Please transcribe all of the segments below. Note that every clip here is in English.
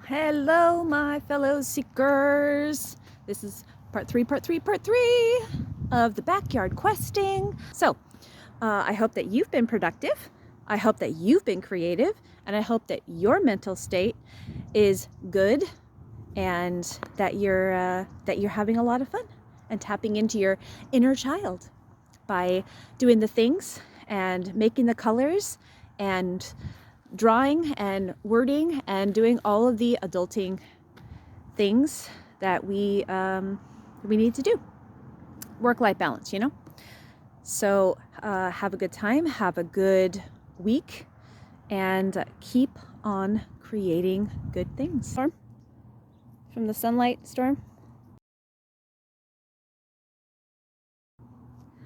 Hello, my fellow seekers. This is part three of the backyard questing. So, I hope that you've been productive. I hope that you've been creative, and I hope that your mental state is good, and that you're having a lot of fun and tapping into your inner child by doing the things and making the colors and drawing and wording and doing all of the adulting things that we need to do. Work-life balance, you know? So have a good time, have a good week, and keep on creating good things. Storm? From the sunlight, Storm?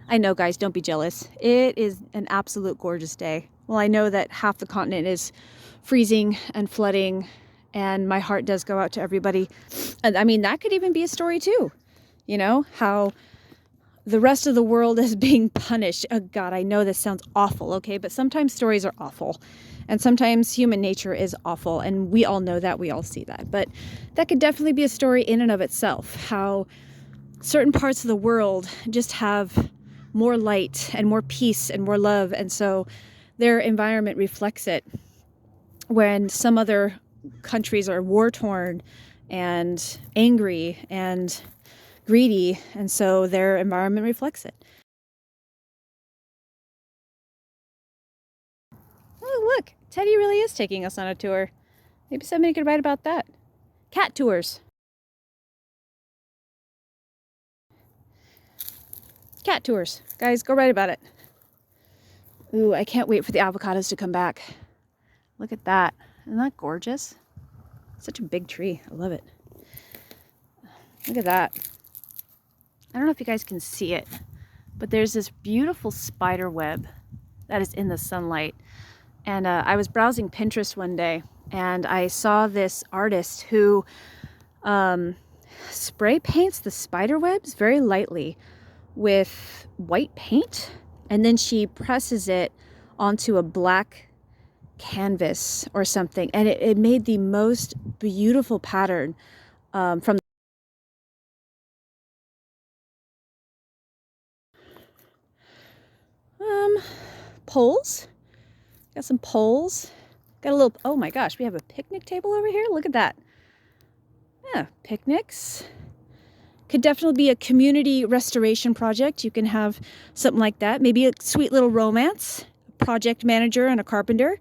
I know, guys, don't be jealous. It is an absolute gorgeous day. Well, I know that half the continent is freezing and flooding, and my heart does go out to everybody. And I mean, that could even be a story too. You know, how the rest of the world is being punished. Oh God, I know this sounds awful, okay? But sometimes stories are awful. And sometimes human nature is awful. And we all know that, we all see that. But that could definitely be a story in and of itself. How certain parts of the world just have more light and more peace and more love, and so their environment reflects it, when some other countries are war-torn and angry and greedy, and so their environment reflects it. Oh, look, Teddy really is taking us on a tour. Maybe somebody could write about that. Cat tours. Cat tours. Guys, go write about it. Ooh, I can't wait for the avocados to come back. Look at that. Isn't that gorgeous? Such a big tree. I love it. Look at that. I don't know if you guys can see it, but there's this beautiful spider web that is in the sunlight. And I was browsing Pinterest one day, and I saw this artist who spray paints the spider webs very lightly with white paint, and then she presses it onto a black canvas or something, and it made the most beautiful pattern from poles. Got some poles. Got a little, oh my gosh, we have a picnic table over here. Look at that. Yeah, picnics. Could definitely be a community restoration project. You can have something like that. Maybe a sweet little romance. Project manager and a carpenter.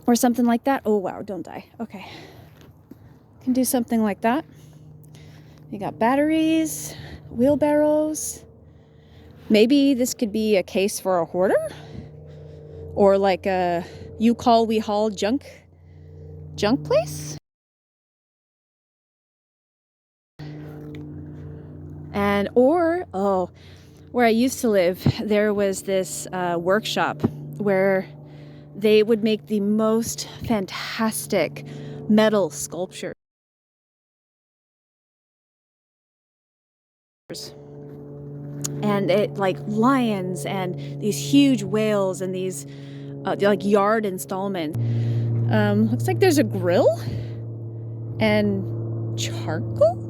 Or something like that. Oh wow, don't die. Okay. Can do something like that. You got batteries, wheelbarrows. Maybe this could be a case for a hoarder, or like a you call we haul junk place. And or oh, where I used to live, there was this workshop where they would make the most fantastic metal sculptures. And it like lions and these huge whales and these like yard installments. Looks like there's a grill and charcoal.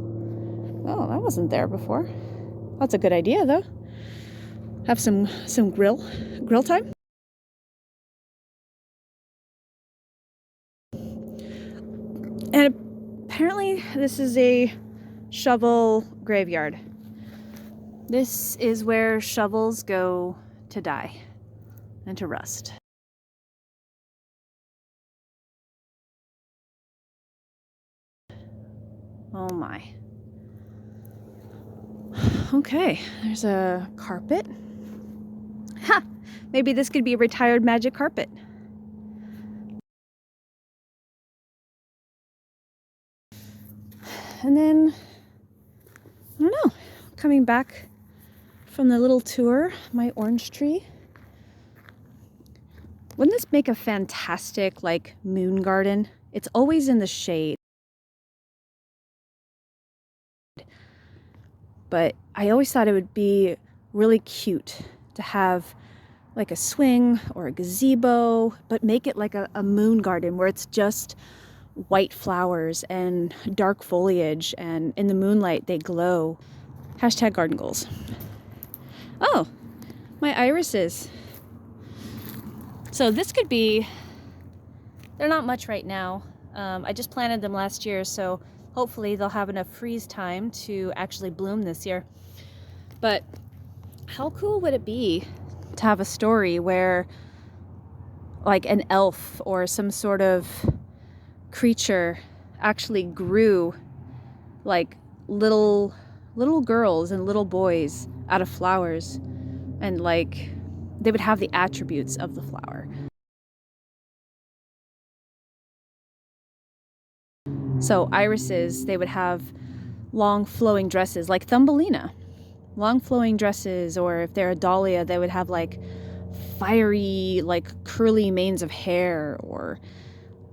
Oh, that wasn't there before. That's a good idea though. Have some grill time. And apparently this is a shovel graveyard. This is where shovels go to die and to rust. Oh my. Okay, there's a carpet. Ha! Maybe this could be a retired magic carpet. And then, I don't know, coming back from the little tour, my orange tree. Wouldn't this make a fantastic, like, moon garden? It's always in the shade. But I always thought it would be really cute to have like a swing or a gazebo, but make it like a moon garden where it's just white flowers and dark foliage, and in the moonlight they glow. Hashtag garden goals. Oh, my irises. So this could be, they're not much right now. I just planted them last year, so hopefully they'll have enough freeze time to actually bloom this year. But how cool would it be to have a story where like an elf or some sort of creature actually grew like little girls and little boys out of flowers, and like they would have the attributes of the flower. So irises, they would have long flowing dresses like Thumbelina, long flowing dresses, or if they're a dahlia, they would have like fiery, like curly manes of hair, or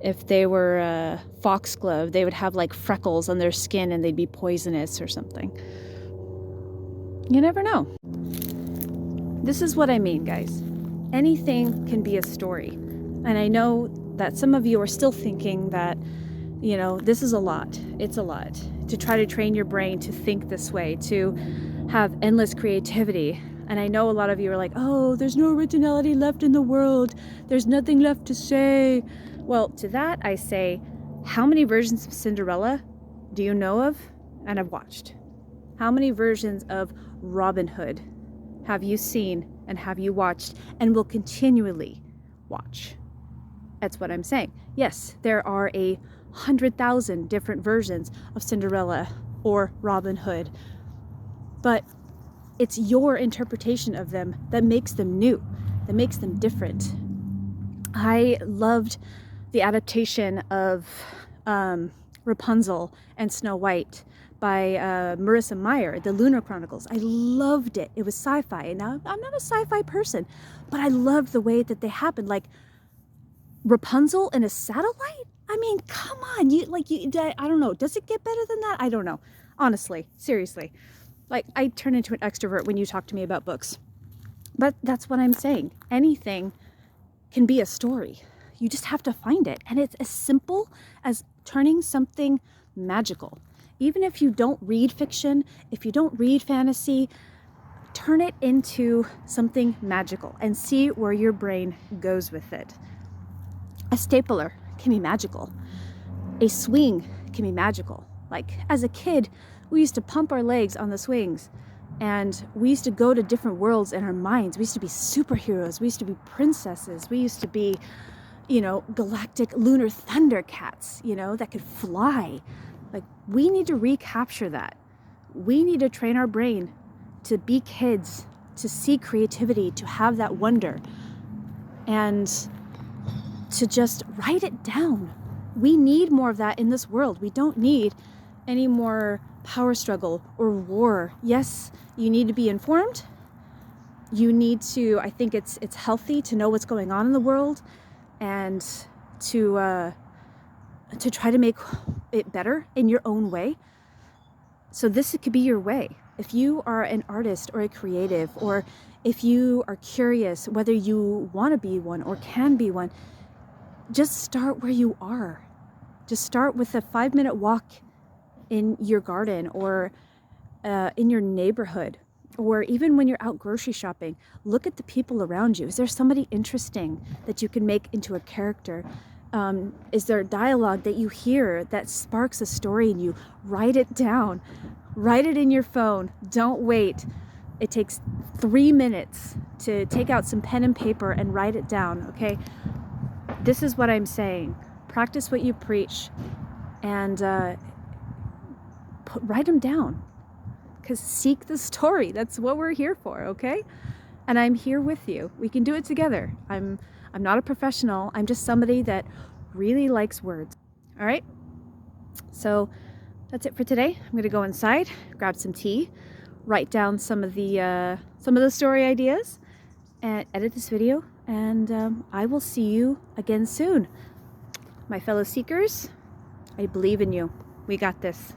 if they were a foxglove, they would have like freckles on their skin and they'd be poisonous or something. You never know. This is what I mean, guys. Anything can be a story. And I know that some of you are still thinking that, you know, this is a lot. It's a lot to try to train your brain to think this way, to have endless creativity. And I know a lot of you are like, oh, there's no originality left in the world. There's nothing left to say. Well, to that I say, how many versions of Cinderella do you know of and have watched? How many versions of Robin Hood have you seen and have you watched and will continually watch? That's what I'm saying. Yes, there are 100,000 different versions of Cinderella or Robin Hood, but it's your interpretation of them that makes them new, that makes them different. I loved the adaptation of Rapunzel and Snow White by Marissa Meyer, The Lunar Chronicles. I loved it. It was sci-fi. Now, I'm not a sci-fi person, but I loved the way that they happened. Like Rapunzel in a satellite? I mean, come on. I don't know. Does it get better than that? I don't know. Honestly, seriously. Like, I turn into an extrovert when you talk to me about books. But that's what I'm saying. Anything can be a story. You just have to find it. And it's as simple as turning something magical. Even if you don't read fiction, if you don't read fantasy, turn it into something magical and see where your brain goes with it. A stapler can be magical. A swing can be magical. Like as a kid, we used to pump our legs on the swings, and we used to go to different worlds in our minds. We used to be superheroes. We used to be princesses. We used to be, you know, galactic lunar thundercats, you know, that could fly. Like, we need to recapture that. We need to train our brain to be kids, to see creativity, to have that wonder, and to just write it down. We need more of that in this world. We don't need any more power struggle or war. Yes, you need to be informed. You need to, I think it's healthy to know what's going on in the world, and to try to make it better in your own way. So this could be your way. If you are an artist or a creative, or if you are curious whether you want to be one or can be one, just start where you are. Just start with a 5-minute walk in your garden, or in your neighborhood, or even when you're out grocery shopping. Look at the people around you. Is there somebody interesting that you can make into a character? Is there dialogue that you hear that sparks a story in you? Write it down. Write it in your phone. Don't wait. It takes 3 minutes to take out some pen and paper and write it down, okay? This is what I'm saying. Practice what you preach, and write them down. Because seek the story. That's what we're here for, okay? And I'm here with you. We can do it together. I'm not a professional. I'm just somebody that really likes words. All right? So that's it for today. I'm gonna go inside, grab some tea, write down some of the story ideas, and edit this video. And I will see you again soon. My fellow seekers, I believe in you. We got this.